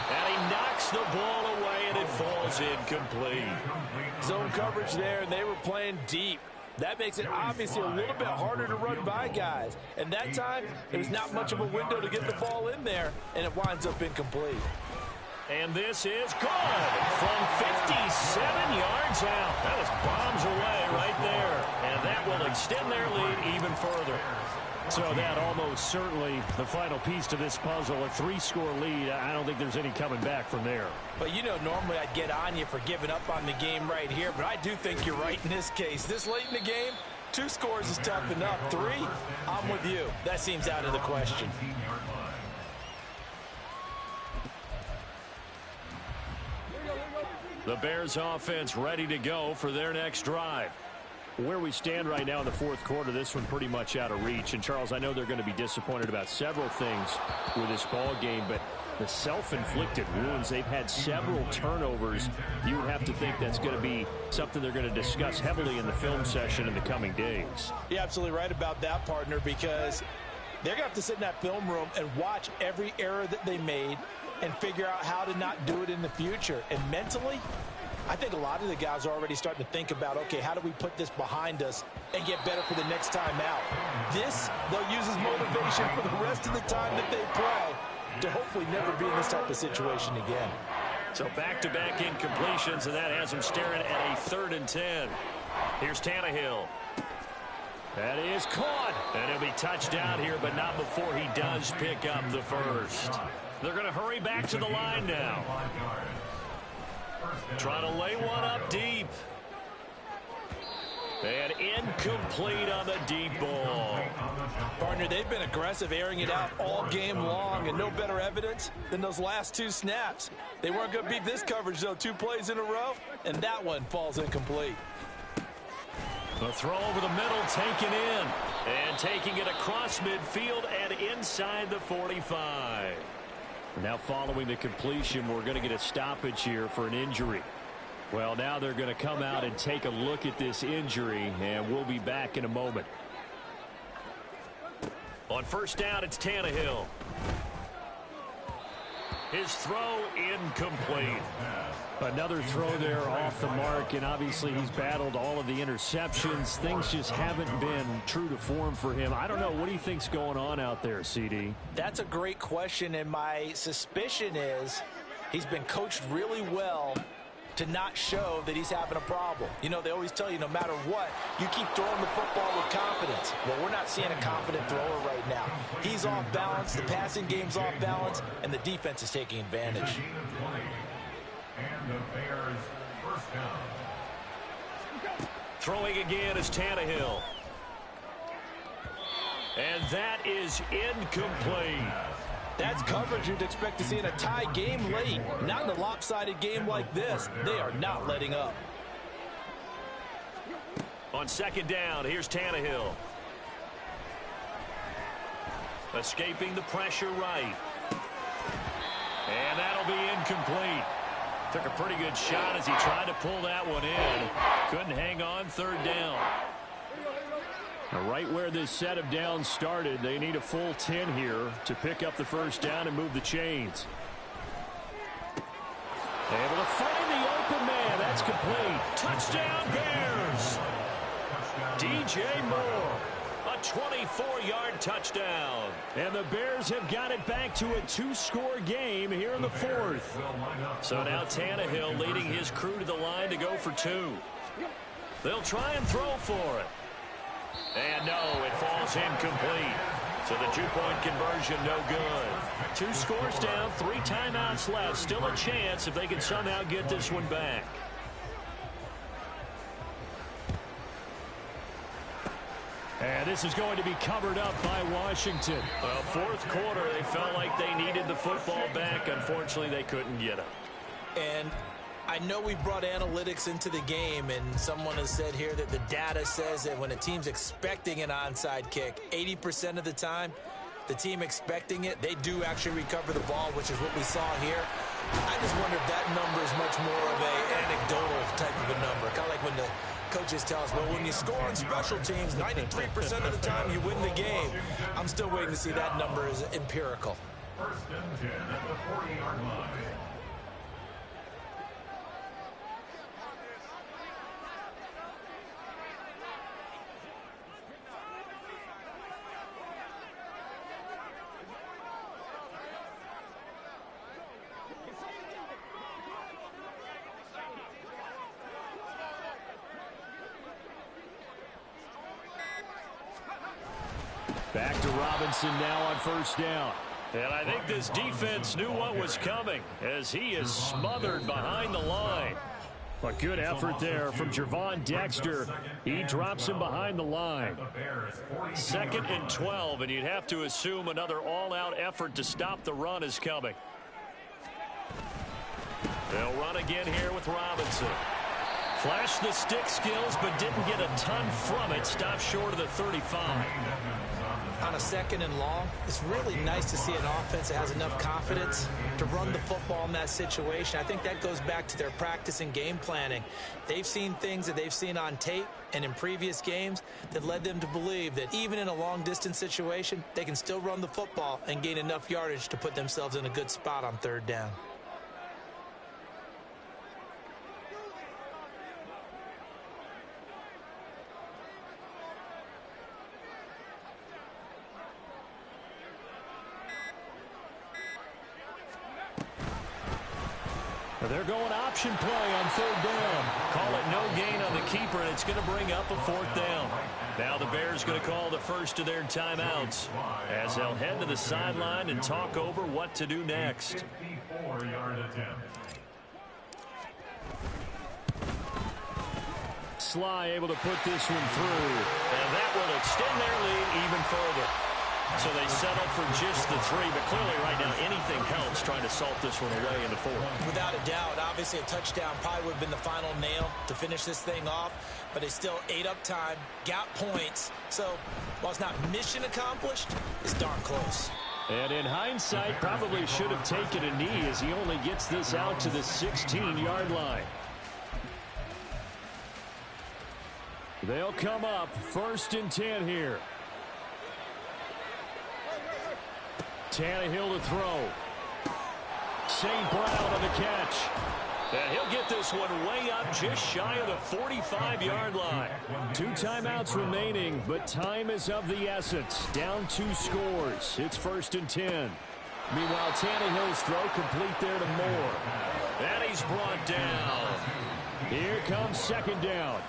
And he knocks the ball away, and it falls incomplete. Zone coverage there, and they were playing deep. That makes it obviously a little bit harder to run by guys. And that time, there was not much of a window to get the ball in there, and it winds up incomplete. And this is good from 57 yards out. That was bombs away right there. And that will extend their lead even further. So that almost certainly the final piece to this puzzle, a 3-score lead. I don't think there's any coming back from there. But, you know, normally I'd get on you for giving up on the game right here, but I do think you're right in this case. This late in the game, 2 scores is tough enough. 3, I'm with you. That seems out of the question. The Bears offense ready to go for their next drive. Where we stand right now in the 4th quarter, this one pretty much out of reach. And, Charles, I know they're going to be disappointed about several things with this ball game, but the self-inflicted wounds, they've had several turnovers. You would have to think that's going to be something they're going to discuss heavily in the film session in the coming days. You're absolutely right about that, partner, because they're going to have to sit in that film room and watch every error that they made and figure out how to not do it in the future. And mentally, I think a lot of the guys are already starting to think about, okay, how do we put this behind us and get better for the next time out? This, they'll use as motivation for the rest of the time that they play to hopefully never be in this type of situation again. So back-to-back incompletions, and that has them staring at a 3rd and 10. Here's Tannehill. That is caught. And he'll be touched down here, but not before he does pick up the first. They're going to hurry back to the line now. Trying to lay one up deep. And incomplete on the deep ball. Partner, they've been aggressive, airing it out all game long, and no better evidence than those last 2 snaps. They weren't going to beat this coverage, though. 2 plays in a row, and that one falls incomplete. The throw over the middle taken in. And taking it across midfield and inside the 45. Now following the completion, we're going to get a stoppage here for an injury. Well, now they're going to come out and take a look at this injury, and we'll be back in a moment. On first down, it's Tannehill. His throw incomplete. Another throw there off the mark, and obviously he's battled all of the interceptions. Things just haven't been true to form for him. I don't know. What do you think's going on out there, CD? That's a great question, and my suspicion is he's been coached really well to not show that he's having a problem. You know, they always tell you no matter what, you keep throwing the football with confidence. Well, we're not seeing a confident thrower right now. He's off balance, the passing game's off balance, and the defense is taking advantage. And the Bears first down. Throwing again is Tannehill. And that is incomplete. That's coverage you'd expect to see in a tie game late. Not in a lopsided game like this. They are not letting up. On second down, here's Tannehill. Escaping the pressure right. And that'll be incomplete. Took a pretty good shot as he tried to pull that one in. Couldn't hang on third down. Right where this set of downs started, they need a full 10 here to pick up the first down and move the chains. Able to find the open man. That's complete. Touchdown Bears. DJ Moore. A 24-yard touchdown. And the Bears have got it back to a 2-score game here in the 4th. So now Tannehill leading his crew to the line to go for 2. They'll try and throw for it. And no, it falls incomplete. So the 2-point conversion no good. 2 scores down, 3 timeouts left. Still a chance if they can somehow get this one back. And this is going to be covered up by Washington. Well, fourth quarter, they felt like they needed the football back. Unfortunately, they couldn't get it. And I know we brought analytics into the game, and someone has said here that the data says that when a team's expecting an onside kick, 80% of the time, the team expecting it, they do actually recover the ball, which is what we saw here. I just wonder if that number is much more of an anecdotal type of a number. Kind of like when the coaches tell us, well, when you score on special teams, 93% of the time you win the game. I'm still waiting to see that number is empirical. First and 10 at the 40-yard line. Back to Robinson now on first down. And I think this defense knew what was coming as he is smothered behind the line. A good effort there from Gervon Dexter. He drops him behind the line. 2nd and 12, and you'd have to assume another all-out effort to stop the run is coming. They'll run again here with Robinson. Flashed the stick skills, but didn't get a ton from it. Stopped short of the 35. On a 2nd and long, it's really nice to see an offense that has enough confidence to run the football in that situation. I think that goes back to their practice and game planning. They've seen things that they've seen on tape and in previous games that led them to believe that even in a long-distance situation, they can still run the football and gain enough yardage to put themselves in a good spot on 3rd down. They're going option play on 3rd down. Call it no gain on the keeper, and it's going to bring up a 4th down. Now the Bears going to call the first of their timeouts as they'll head to the sideline and talk over what to do next. 54-yard attempt. Sly able to put this one through. And that will extend their lead even further. So they settle for just the 3, but clearly right now anything helps trying to salt this one away in the 4th. Without a doubt, obviously a touchdown probably would have been the final nail to finish this thing off, but they still ate up time, got points. So while it's not mission accomplished, it's darn close. And in hindsight, probably should have taken a knee as he only gets this out to the 16-yard line. They'll come up 1st and 10 here. Tannehill to throw. St. Brown on the catch. And he'll get this one way up just shy of the 45-yard line. 2 timeouts remaining, but time is of the essence. Down 2 scores. It's 1st and 10. Meanwhile, Tannehill's throw complete there to Moore. And he's brought down. Here comes 2nd down.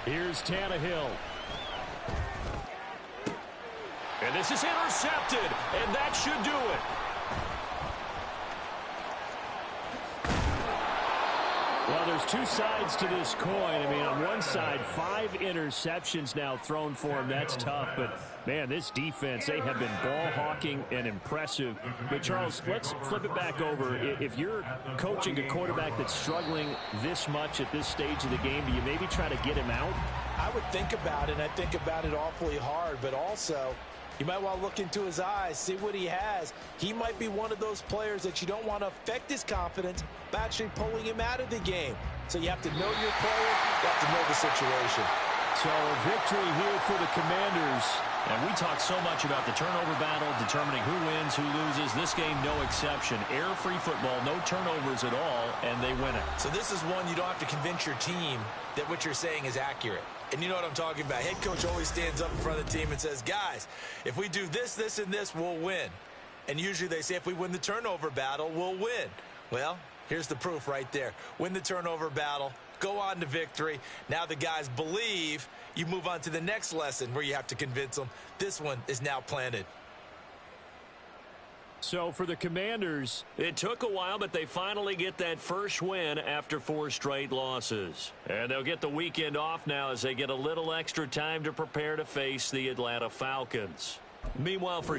Here's Tannehill. And this is intercepted, and that should do it. Well, there's 2 sides to this coin. I mean, on one side, 5 interceptions now thrown for him. That's tough. But, man, this defense, they have been ball hawking and impressive. But, Charles, let's flip it back over. If you're coaching a quarterback that's struggling this much at this stage of the game, do you maybe try to get him out? I would think about it, and I think about it awfully hard. But also, you might want to look into his eyes, see what he has. He might be one of those players that you don't want to affect his confidence by actually pulling him out of the game. So you have to know your player. You have to know the situation. So a victory here for the Commanders. And we talk so much about the turnover battle, determining who wins, who loses. This game, no exception. Error-free football, no turnovers at all, and they win it. So this is one you don't have to convince your team that what you're saying is accurate. And you know what I'm talking about. Head coach always stands up in front of the team and says, guys, if we do this, this, and this, we'll win. And usually they say if we win the turnover battle, we'll win. Well, here's the proof right there. Win the turnover battle, go on to victory. Now the guys believe. You move on to the next lesson where you have to convince them. This one is now planted. So for the Commanders, it took a while, but they finally get that first win after 4 straight losses. And they'll get the weekend off now as they get a little extra time to prepare to face the Atlanta Falcons. Meanwhile, for